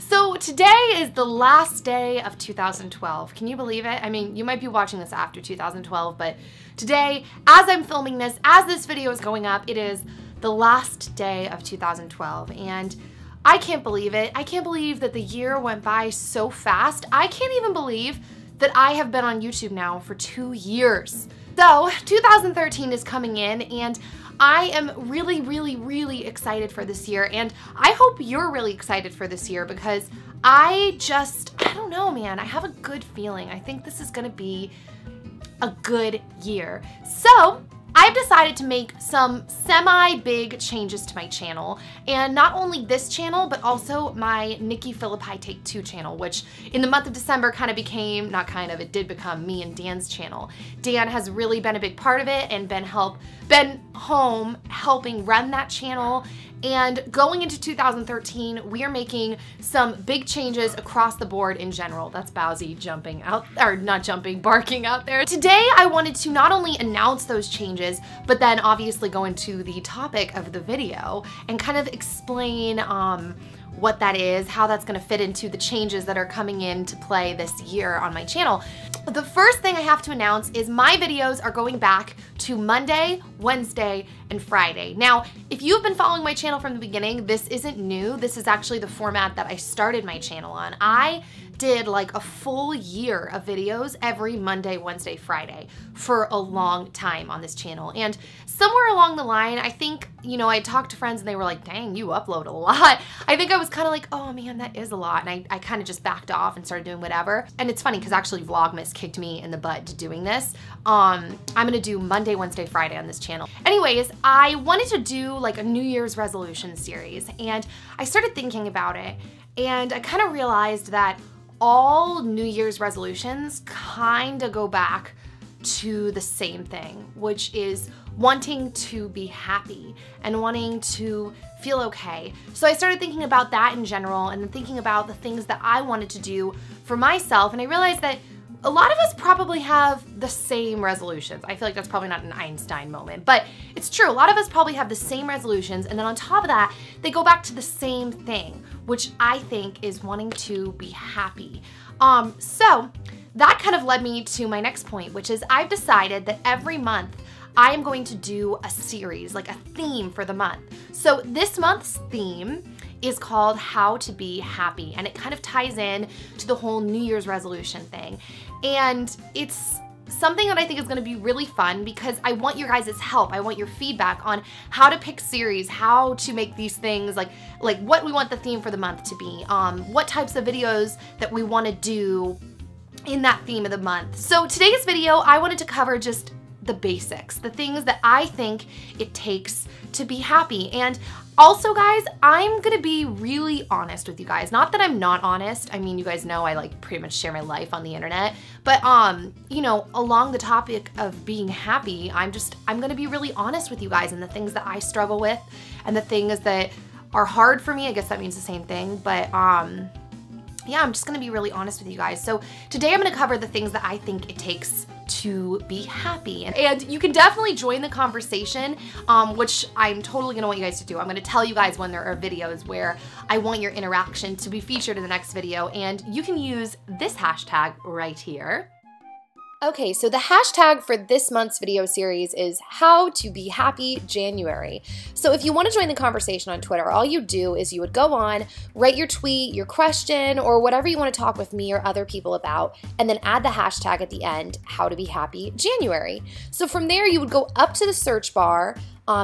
So today is the last day of 2012. Can you believe it? I mean, you might be watching this after 2012, but today, as I'm filming this, as this video is going up, it is the last day of 2012, and I can't believe it. I can't believe that the year went by so fast. I can't even believe that I have been on YouTube now for 2 years. So 2013 is coming in, and I am really excited for this year, and I hope you're really excited for this year because I don't know, man. I have a good feeling. I think this is gonna be a good year. So I've decided to make some semi-big changes to my channel, and not only this channel, but also my NikkiPhillippi Take 2 channel, which in the month of December kind of became, it did become me and Dan's channel. Dan has really been a big part of it and been home helping run that channel. And going into 2013, we are making some big changes across the board in general. That's Bowsy barking out there. Today, I wanted to not only announce those changes, but then obviously go into the topic of the video and kind of explain what that is, how that's gonna fit into the changes that are coming into play this year on my channel. The first thing I have to announce is my videos are going back to Monday, Wednesday, and Friday. Now, if you've been following my channel from the beginning, this isn't new. This is actually the format that I started my channel on. I did like a full year of videos every Monday, Wednesday, Friday for a long time on this channel. And somewhere along the line, I think, I talked to friends and they were like, dang, you upload a lot. I think I was kind of like, oh man, that is a lot. And I kind of just backed off and started doing whatever. And it's funny because actually Vlogmas kicked me in the butt to doing this. I'm gonna do Monday, Wednesday, Friday on this channel. Anyways, I wanted to do like a New Year's resolution series, and I started thinking about it, and I kind of realized that all New Year's resolutions kind of go back to the same thing, which is wanting to be happy and wanting to feel okay. So I started thinking about that in general and then thinking about the things that I wanted to do for myself, and I realized that a lot of us probably have the same resolutions. I feel like that's probably not an Einstein moment, but it's true. A lot of us probably have the same resolutions, and then on top of that, they go back to the same thing, which I think is wanting to be happy. So that kind of led me to my next point, which is I've decided that every month I am going to do a series, like a theme for the month. So this month's theme is called How to Be Happy, and it kind of ties in to the whole New Year's resolution thing. And it's something that I think is gonna be really fun because I want your guys' help. I want your feedback on how to pick series, how to make these things, like what we want the theme for the month to be, what types of videos that we wanna do in that theme of the month. So today's video, I wanted to cover just the basics, the things that I think it takes to be happy. And also, guys, I'm gonna be really honest with you guys. Not that I'm not honest. I mean, you guys know I pretty much share my life on the internet. But along the topic of being happy, I'm gonna be really honest with you guys and the things that I struggle with and the things that are hard for me. I guess that means the same thing, but yeah, I'm just gonna be really honest with you guys. So today I'm gonna cover the things that I think it takes to be happy. And you can definitely join the conversation, which I'm totally gonna want you guys to do. I'm gonna tell you guys when there are videos where I want your interaction to be featured in the next video, and you can use this hashtag right here. Okay, so the hashtag for this month's video series is howtobehappyjanuary. So if you want to join the conversation on Twitter, all you do is you would go on, write your tweet, your question, or whatever you want to talk with me or other people about, and then add the hashtag at the end, howtobehappyjanuary. So from there, you would go up to the search bar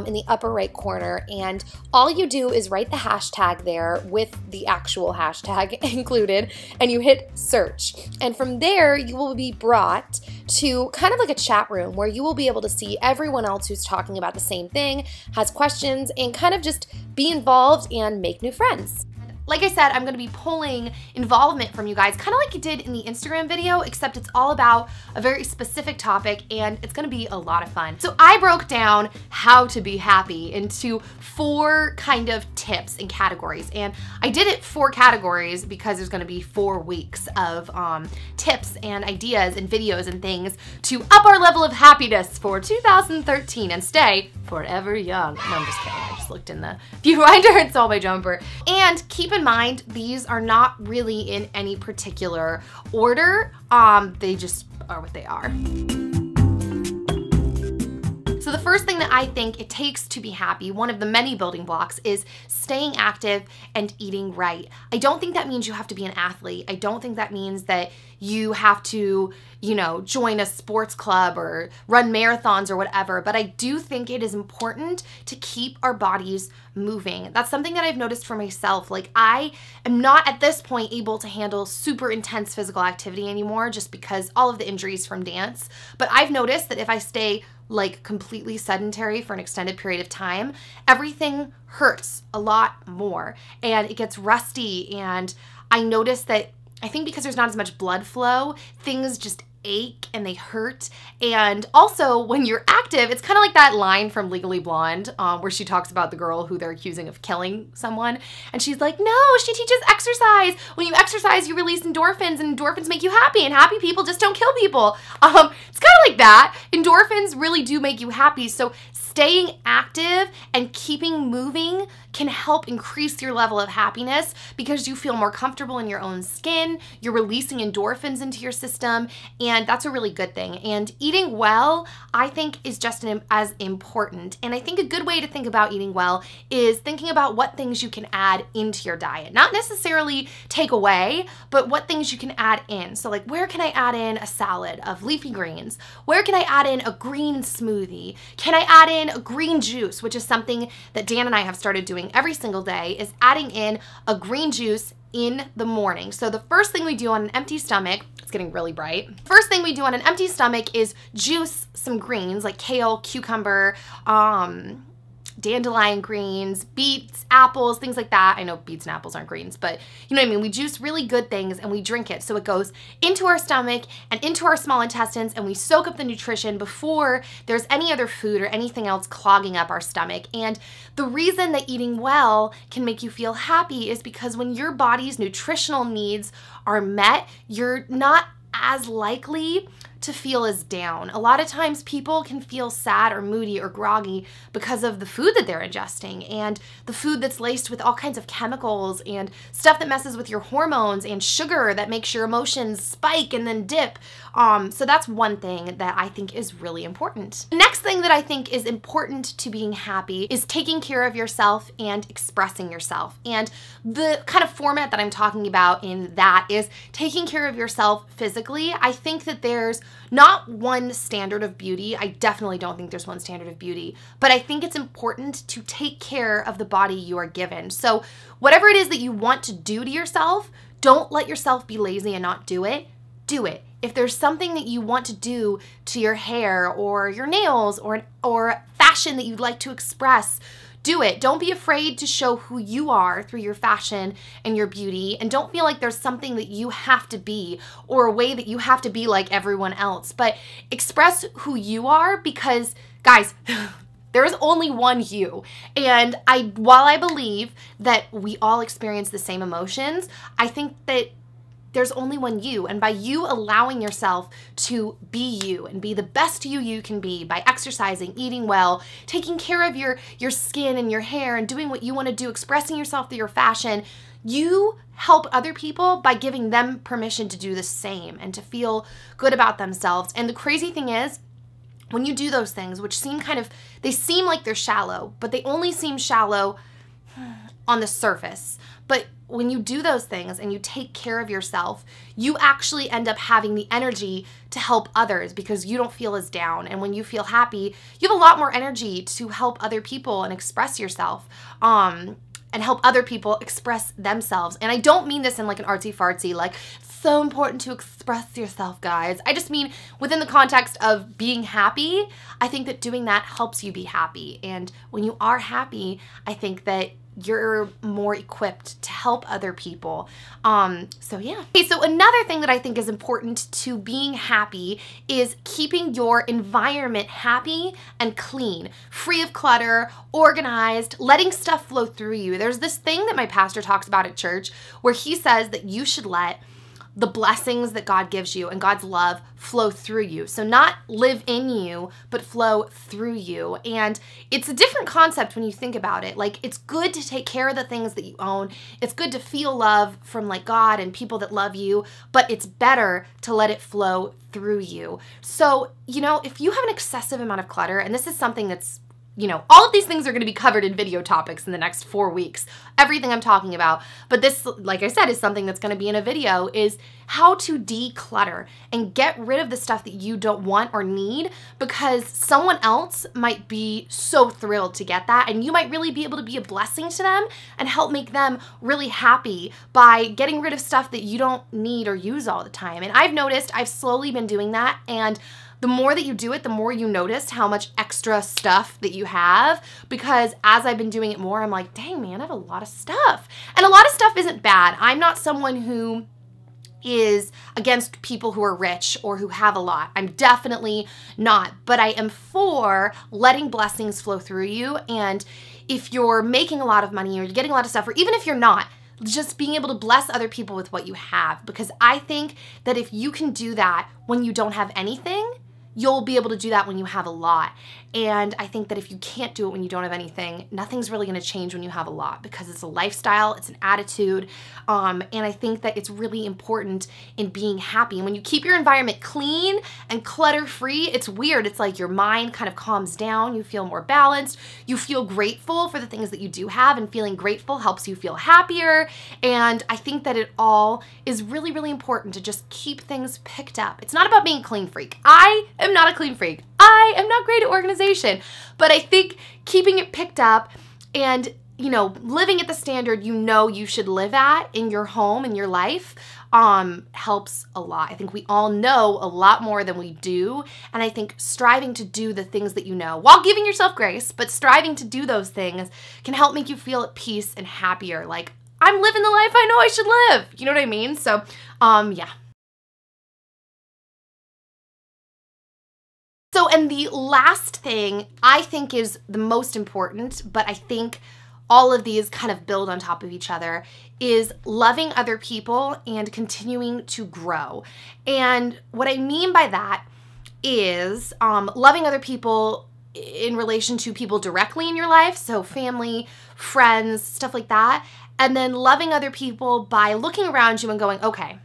in the upper right corner, and all you do is write the hashtag there with the actual hashtag included, and you hit search. And from there, you will be brought to kind of like a chat room where you will be able to see everyone else who's talking about the same thing, has questions, and kind of just be involved and make new friends. Like I said, I'm gonna be pulling involvement from you guys, kind of like you did in the Instagram video, except it's all about a very specific topic, and it's gonna be a lot of fun. So I broke down how to be happy into 4 kind of tips and categories, and I did it 4 categories because there's gonna be 4 weeks of tips and ideas and videos and things to up our level of happiness for 2013 and stay for forever young. No, I'm just kidding. I just looked in the viewfinder and saw my jumper. And keep in mind, these are not really in any particular order. They just are what they are. So the first thing that I think it takes to be happy, one of the many building blocks, is staying active and eating right. I don't think that means you have to be an athlete. I don't think that means that you have to, you know, join a sports club or run marathons or whatever, but I do think it is important to keep our bodies moving. That's something that I've noticed for myself. Like, I am not at this point able to handle super intense physical activity anymore just because all of the injuries from dance, but I've noticed that if I stay like completely sedentary for an extended period of time, everything hurts a lot more and it gets rusty. And I notice that I think because there's not as much blood flow, things just ache and they hurt. And also when you're active, it's kind of like that line from Legally Blonde where she talks about the girl who they're accusing of killing someone. And she's like, no, she teaches exercise. When you exercise, you release endorphins and endorphins make you happy and happy people just don't kill people. It's kind of like that. Endorphins really do make you happy. So staying active and keeping moving can help increase your level of happiness because you feel more comfortable in your own skin, you're releasing endorphins into your system, and that's a really good thing. And eating well, I think, is just as important. And I think a good way to think about eating well is thinking about what things you can add into your diet. Not necessarily take away, but what things you can add in. So like, where can I add in a salad of leafy greens? Where can I add in a green smoothie? Can I add in a green juice, which is something that Dan and I have started doing every single day, is adding in a green juice in the morning. So the first thing we do on an empty stomach, it's getting really bright. First thing we do on an empty stomach is juice some greens like kale, cucumber, dandelion greens, beets, apples, things like that. I know beets and apples aren't greens, but you know what I mean? We juice really good things and we drink it. So it goes into our stomach and into our small intestines and we soak up the nutrition before there's any other food or anything else clogging up our stomach. And the reason that eating well can make you feel happy is because when your body's nutritional needs are met, you're not as likely to feel as down. A lot of times people can feel sad or moody or groggy because of the food that they're ingesting and the food that's laced with all kinds of chemicals and stuff that messes with your hormones and sugar that makes your emotions spike and then dip. So that's one thing that I think is really important. The next thing that I think is important to being happy is taking care of yourself and expressing yourself. And the kind of format that I'm talking about in that is taking care of yourself physically. I think that there's not one standard of beauty. I definitely don't think there's one standard of beauty, but I think it's important to take care of the body you are given. So whatever it is that you want to do to yourself, don't let yourself be lazy and not do it. Do it. If there's something that you want to do to your hair or your nails or fashion that you'd like to express, do it. Don't be afraid to show who you are through your fashion and your beauty, and don't feel like there's something that you have to be or a way that you have to be like everyone else, but express who you are because, guys, there is only one you. And while I believe that we all experience the same emotions, I think that there's only one you, and by you allowing yourself to be you and be the best you can be by exercising, eating well, taking care of your skin and your hair and doing what you want to do, expressing yourself through your fashion, you help other people by giving them permission to do the same and to feel good about themselves. And the crazy thing is, when you do those things, which they seem like they're shallow, but they only seem shallow on the surface. But when you do those things and you take care of yourself, you actually end up having the energy to help others because you don't feel as down. And when you feel happy, you have a lot more energy to help other people and express yourself. And help other people express themselves. And I don't mean this in like an artsy-fartsy, like, so important to express yourself, guys. I just mean within the context of being happy, I think that doing that helps you be happy. And when you are happy, I think that you're more equipped to help other people. So yeah. Okay, so another thing that I think is important to being happy is keeping your environment happy and clean, free of clutter, organized, letting stuff flow through you. There's this thing that my pastor talks about at church where he says that you should let the blessings that God gives you and God's love flow through you. So not live in you, but flow through you. And it's a different concept when you think about it. Like, it's good to take care of the things that you own. It's good to feel love from like God and people that love you, but it's better to let it flow through you. So, you know, if you have an excessive amount of clutter, and this is something that's, you know, all of these things are going to be covered in video topics in the next 4 weeks, everything I'm talking about. But this, like I said, is something that's going to be in a video, is how to declutter and get rid of the stuff that you don't want or need, because someone else might be so thrilled to get that, and you might really be able to be a blessing to them and help make them really happy by getting rid of stuff that you don't need or use all the time. And I've noticed I've slowly been doing that, and the more that you do it, the more you notice how much extra stuff that you have, because as I've been doing it more, I'm like, dang man, I have a lot of stuff. And a lot of stuff isn't bad. I'm not someone who is against people who are rich or who have a lot. I'm definitely not, but I am for letting blessings flow through you. And if you're making a lot of money or you're getting a lot of stuff, or even if you're not, just being able to bless other people with what you have. Because I think that if you can do that when you don't have anything, you'll be able to do that when you have a lot. And I think that if you can't do it when you don't have anything, nothing's really going to change when you have a lot, because it's a lifestyle, it's an attitude, and I think that it's really important in being happy. And when you keep your environment clean and clutter-free, it's weird. It's like your mind kind of calms down, you feel more balanced, you feel grateful for the things that you do have, and feeling grateful helps you feel happier. And I think that it all is really, really important to just keep things picked up. It's not about being a clean freak. I am not a clean freak. I am not great at organization, but I think keeping it picked up and, you know, living at the standard you know you should live at in your home, in your life, helps a lot. I think we all know a lot more than we do, and I think striving to do the things that you know, while giving yourself grace, but striving to do those things can help make you feel at peace and happier. Like, I'm living the life I know I should live. You know what I mean? So, yeah. So, and the last thing I think is the most important, but I think all of these kind of build on top of each other, is loving other people and continuing to grow. And what I mean by that is loving other people in relation to people directly in your life, so family, friends, stuff like that, and then loving other people by looking around you and going, okay,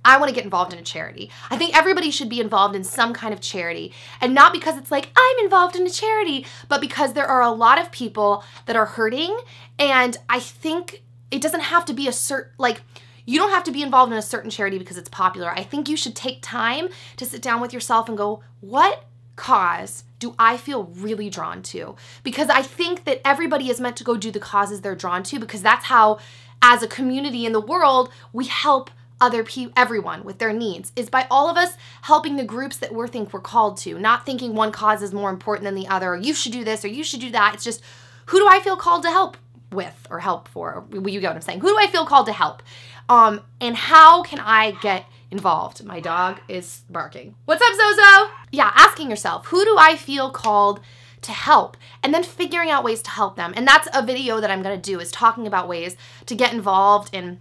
I want to get involved in a charity. I think everybody should be involved in some kind of charity. And not because it's like, I'm involved in a charity, but because there are a lot of people that are hurting. And I think it doesn't have to be a certain, like, you don't have to be involved in a certain charity because it's popular. I think you should take time to sit down with yourself and go, what cause do I feel really drawn to? Because I think that everybody is meant to go do the causes they're drawn to, because that's how, as a community in the world, we help other people, everyone with their needs, is by all of us helping the groups that we think we're called to, not thinking one cause is more important than the other, or you should do this, or you should do that. It's just, who do I feel called to help with or help for? You get what I'm saying? Who do I feel called to help? And how can I get involved? My dog is barking. What's up, Zozo? Yeah, asking yourself, who do I feel called to help? And then figuring out ways to help them. And that's a video that I'm gonna do, is talking about ways to get involved in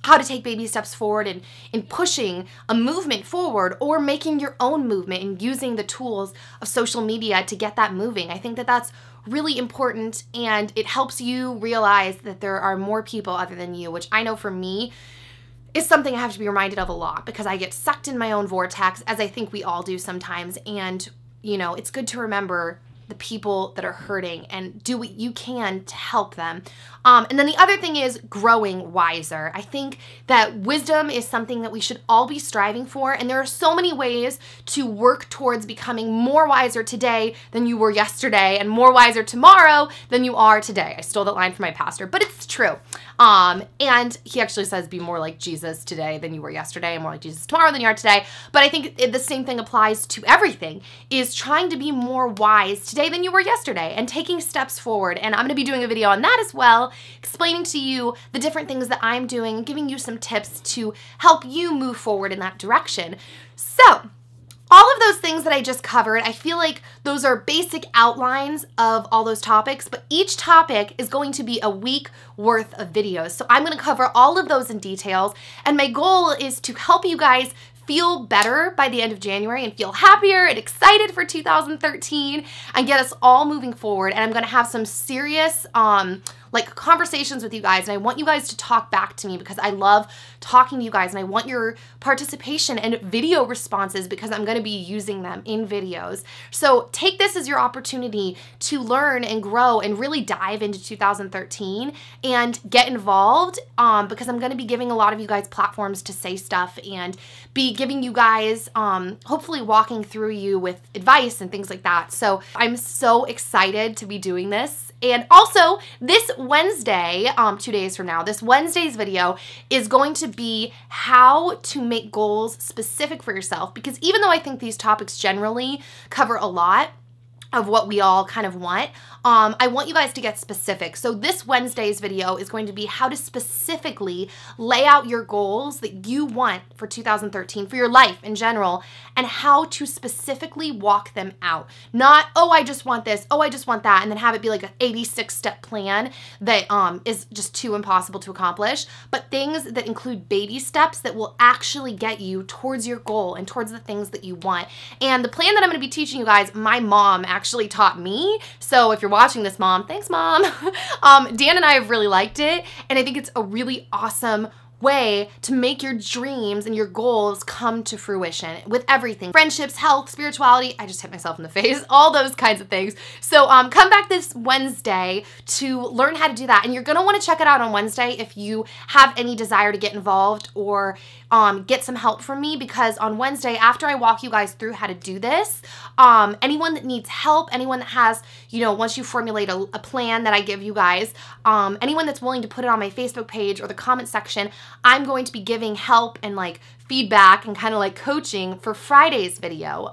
how to take baby steps forward and in pushing a movement forward, or making your own movement and using the tools of social media to get that moving. I think that that's really important, and it helps you realize that there are more people other than you, which I know for me is something I have to be reminded of a lot, because I get sucked in my own vortex, as I think we all do sometimes. And, you know, it's good to remember the people that are hurting and do what you can to help them. And then the other thing is growing wiser. I think that wisdom is something that we should all be striving for, and there are so many ways to work towards becoming more wiser today than you were yesterday, and more wiser tomorrow than you are today. I stole that line from my pastor, but it's true. And he actually says, be more like Jesus today than you were yesterday, and more like Jesus tomorrow than you are today. But I think the same thing applies to everything, is trying to be more wise today than you were yesterday and taking steps forward. And I'm going to be doing a video on that as well, explaining to you the different things that I'm doing, giving you some tips to help you move forward in that direction. So, all of those things that I just covered, I feel like those are basic outlines of all those topics, but each topic is going to be a week worth of videos. So I'm going to cover all of those in details, and my goal is to help you guys feel better by the end of January and feel happier and excited for 2013 and get us all moving forward. And I'm going to have some serious like conversations with you guys, and I want you guys to talk back to me because I love talking to you guys, and I want your participation and video responses because I'm going to be using them in videos. So take this as your opportunity to learn and grow and really dive into 2013 and get involved because I'm going to be giving a lot of you guys platforms to say stuff and be giving you guys hopefully walking through you with advice and things like that. So I'm so excited to be doing this. And also, this Wednesday, 2 days from now, this Wednesday's video is going to be how to make goals specific for yourself, because even though I think these topics generally cover a lot of what we all kind of want, I want you guys to get specific. So this Wednesday's video is going to be how to specifically lay out your goals that you want for 2013, for your life in general, and how to specifically walk them out. Not, oh, I just want this, oh, I just want that, and then have it be like an 86-step plan that is just too impossible to accomplish, but things that include baby steps that will actually get you towards your goal and towards the things that you want. And the plan that I'm going to be teaching you guys, my mom actually taught me. So if you're watching this, Mom, thanks, Mom. Dan and I have really liked it, and I think it's a really awesome way to make your dreams and your goals come to fruition with everything. Friendships, health, spirituality, I just hit myself in the face, all those kinds of things. So come back this Wednesday to learn how to do that. And you're gonna wanna check it out on Wednesday if you have any desire to get involved or get some help from me, because on Wednesday, after I walk you guys through how to do this, anyone that needs help, anyone that has, once you formulate a plan that I give you guys, anyone that's willing to put it on my Facebook page or the comment section, I'm going to be giving help and like feedback and kind of like coaching for Friday's video.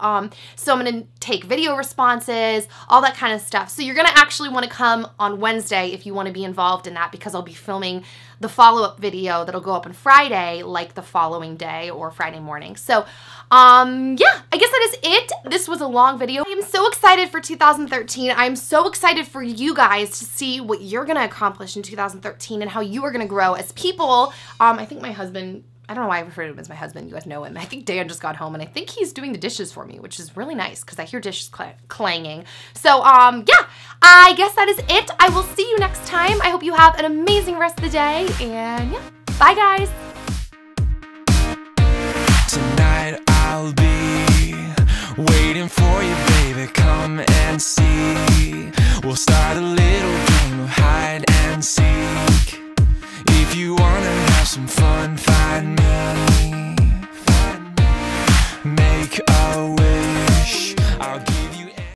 So I'm going to take video responses, all that kind of stuff. So you're going to actually want to come on Wednesday if you want to be involved in that, because I'll be filming the follow-up video that'll go up on Friday, like the following day or Friday morning. So yeah, I guess that is it. This was a long video. I am so excited for 2013. I'm so excited for you guys to see what you're going to accomplish in 2013 and how you are going to grow as people. I think my husband, I don't know why I refer to him as my husband. You guys know him. I think Dan just got home, and I think he's doing the dishes for me, which is really nice because I hear dishes clanging. So, yeah, I guess that is it. I will see you next time. I hope you have an amazing rest of the day, and yeah, bye, guys. Tonight I'll be waiting for you, baby. Come and see. We'll start a little